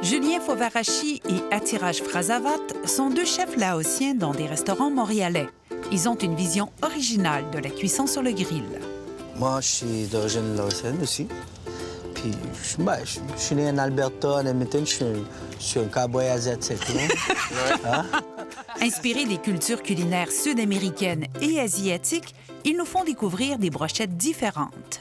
Julien Fovarachi et Attiraj Frazavat sont deux chefs laotiens dans des restaurants montréalais. Ils ont une vision originale de la cuisson sur le grill. Moi, je suis d'origine laotienne aussi. Puis, je suis né en Alberta, en Edmonton. Je suis un cowboy asiatique. Hein? Inspirés des cultures culinaires sud-américaines et asiatiques, ils nous font découvrir des brochettes différentes.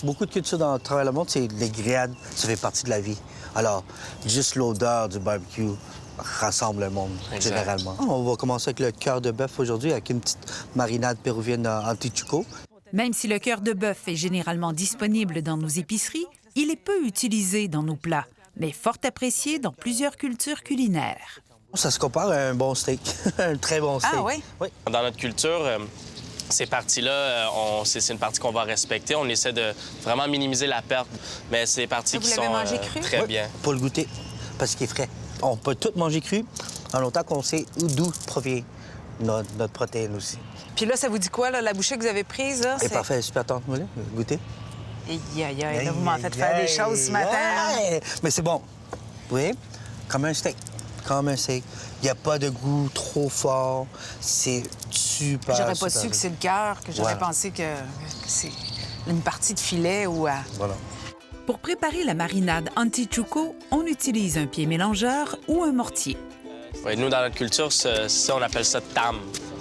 Beaucoup de cultures dans le travail le monde, c'est les grillades, ça fait partie de la vie. Alors, juste l'odeur du barbecue rassemble le monde, généralement. On va commencer avec le cœur de bœuf aujourd'hui, avec une petite marinade péruvienne antichuco. Même si le cœur de bœuf est généralement disponible dans nos épiceries, il est peu utilisé dans nos plats, mais fort apprécié dans plusieurs cultures culinaires. Ça se compare à un bon steak, un très bon steak. Ah oui? Oui. Dans notre culture, ces parties-là, c'est une partie qu'on va respecter. On essaie de vraiment minimiser la perte, mais c'est des parties qui sont très bien. Pour le goûter, parce qu'il est frais. On peut tout manger cru, en longtemps qu'on sait d'où provient notre protéine aussi. Puis là, ça vous dit quoi, là, la bouchée que vous avez prise? Là, c'est parfait, super tente, vous voulez goûter? Là, vous m'en faites faire des choses ce matin. Ouais. Mais c'est bon. Vous voyez? Comme un steak. Comme un steak. Il n'y a pas de goût trop fort. C'est super. J'aurais pas su que c'est le cœur, que j'aurais pensé que c'est une partie de filet ou à... Voilà. Pour préparer la marinade antichuco, on utilise un pied mélangeur ou un mortier. Oui, nous, dans notre culture, on appelle ça tam.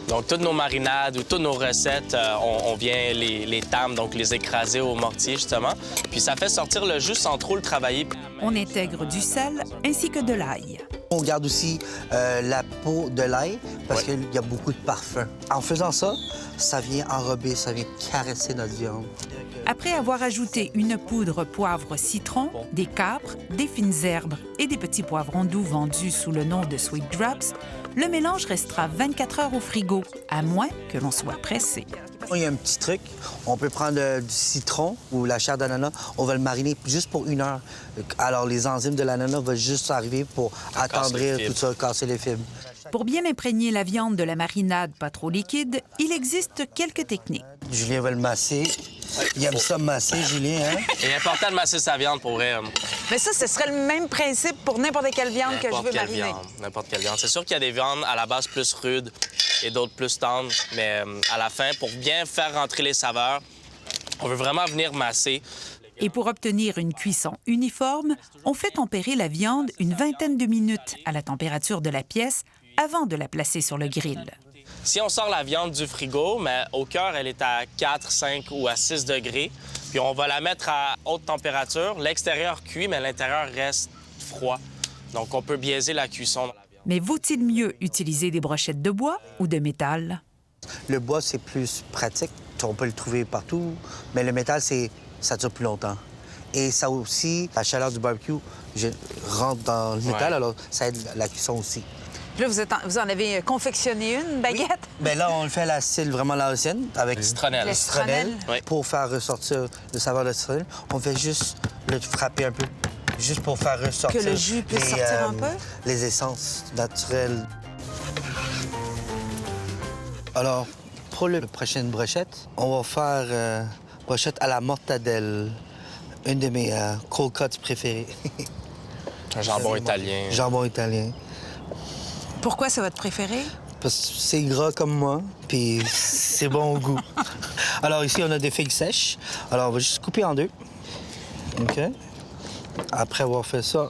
Donc, toutes nos marinades ou toutes nos recettes, on vient les tam, donc les écraser au mortier, justement. Puis ça fait sortir le jus sans trop le travailler. On intègre du sel ainsi que de l'ail. On garde aussi la peau de l'ail parce qu'il y a beaucoup de parfum. En faisant ça, ça vient enrober, ça vient caresser notre viande. Après avoir ajouté une poudre poivre-citron, des capres, des fines herbes et des petits poivrons doux vendus sous le nom de Sweet Drops, le mélange restera 24 heures au frigo, à moins que l'on soit pressé. Il y a un petit truc. On peut prendre du citron ou la chair d'ananas. On va le mariner juste pour 1 heure. Alors, les enzymes de l'ananas vont juste arriver pour attendrir tout ça, casser les fibres. Pour bien imprégner la viande de la marinade pas trop liquide, il existe quelques techniques. Julien va le masser. Il aime ça masser, Julien, hein? Il est important de masser sa viande pour vrai. Mais ça, ce serait le même principe pour n'importe quelle viande que je veux mariner. N'importe quelle viande. C'est sûr qu'il y a des viandes à la base plus rudes et d'autres plus tendres, mais à la fin, pour bien faire rentrer les saveurs, on veut vraiment venir masser. Et pour obtenir une cuisson uniforme, on fait tempérer la viande une vingtaine de minutes à la température de la pièce avant de la placer sur le grill. Si on sort la viande du frigo, mais au cœur, elle est à 4, 5 ou à 6 degrés. Puis on va la mettre à haute température. L'extérieur cuit, mais l'intérieur reste froid. Donc on peut biaiser la cuisson. Mais vaut-il mieux utiliser des brochettes de bois ou de métal? Le bois, c'est plus pratique. On peut le trouver partout. Mais le métal, ça dure plus longtemps. Et ça aussi, la chaleur du barbecue rentre dans le métal, alors ça aide la cuisson aussi. Puis là, vous en avez confectionné une baguette? Oui. Bien là, on le fait à la style vraiment laotienne, avec citronnelle. La citronnelle. Oui. Pour faire ressortir le saveur de la citronnelle, on fait juste le frapper un peu, juste pour faire ressortir... Que le jus puisse sortir un peu? Les essences naturelles. Alors, pour la prochaine brochette, on va faire brochette à la mortadelle, une de mes cold cuts préférées. Un jambon italien. Jambon italien. Pourquoi c'est votre préféré? Parce que c'est gras comme moi, puis c'est bon au goût. Alors ici, on a des figues sèches. Alors, on va juste couper en deux. OK. Après avoir fait ça,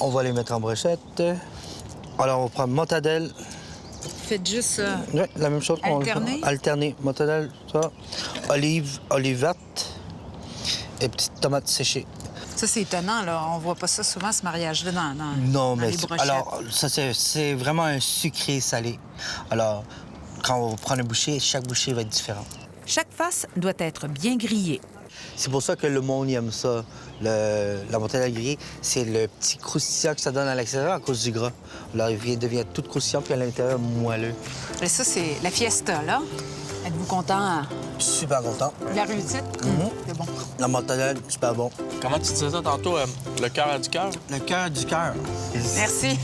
on va les mettre en brochette. Alors, on va prendre mortadelle. Faites juste ça. Oui, la même chose. Alterner? Alterner. Mortadelle, ça. Olive verte et petite tomate séchée. Ça, c'est étonnant, là. On voit pas ça souvent, ce mariage-là, Non, dans mais les brochettes. alors, ça, c'est vraiment un sucré salé. Alors, quand on va prendre une bouchée, chaque bouchée va être différente. Chaque face doit être bien grillée. C'est pour ça que le monde aime ça. La mortadelle grillée, c'est le petit croustillant que ça donne à l'extérieur à cause du gras. Alors, il devient tout croustillant, puis à l'intérieur, moelleux. Et ça, c'est la fiesta, là. Êtes-vous content? Super content. La réussite? C'est bon. La mortadelle, super bon. Comment tu disais ça tantôt, le cœur du cœur? Le cœur du cœur. Merci.